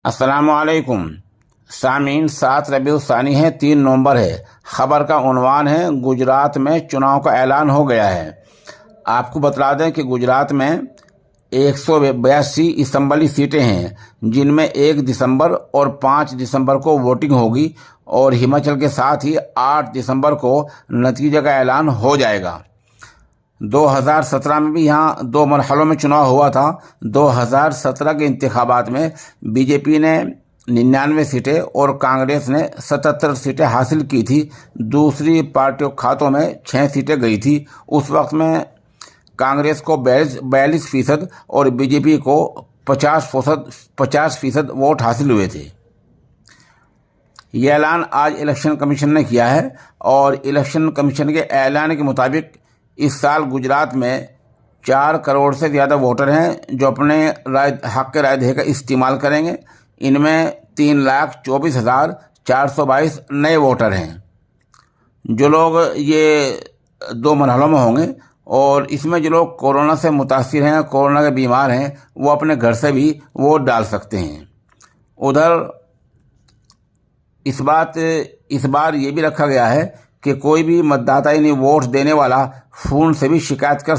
अस्सलामुअलैकुम सामीन। 7 रबीउल सानी है, 3 नवंबर है। खबर का उन्वान है, गुजरात में चुनाव का ऐलान हो गया है। आपको बता दें कि गुजरात में 182 असम्बली सीटें हैं, जिनमें 1 दिसंबर और 5 दिसंबर को वोटिंग होगी और हिमाचल के साथ ही 8 दिसंबर को नतीजे का ऐलान हो जाएगा। 2017 में भी यहाँ 2 मरहलों में चुनाव हुआ था। 2017 के इंतखाबात में बीजेपी ने 99 सीटें और कांग्रेस ने 77 सीटें हासिल की थी। दूसरी पार्टियों के खातों में 6 सीटें गई थी। उस वक्त में कांग्रेस को 42% और बीजेपी को 50% वोट हासिल हुए थे। ये ऐलान आज इलेक्शन कमीशन ने किया है और इलेक्शन कमीशन के ऐलान के मुताबिक इस साल गुजरात में 4 करोड़ से ज़्यादा वोटर हैं जो अपने हक़ राय दही का इस्तेमाल करेंगे। इनमें 3,24,422 नए वोटर हैं जो लोग ये 2 मरहलों में होंगे, और इसमें जो लोग कोरोना से मुतासिर हैं, कोरोना के बीमार हैं, वो अपने घर से भी वोट डाल सकते हैं। उधर इस बार ये भी रखा गया है कि कोई भी मतदाता यानी वोट देने वाला फ़ोन से भी शिकायत कर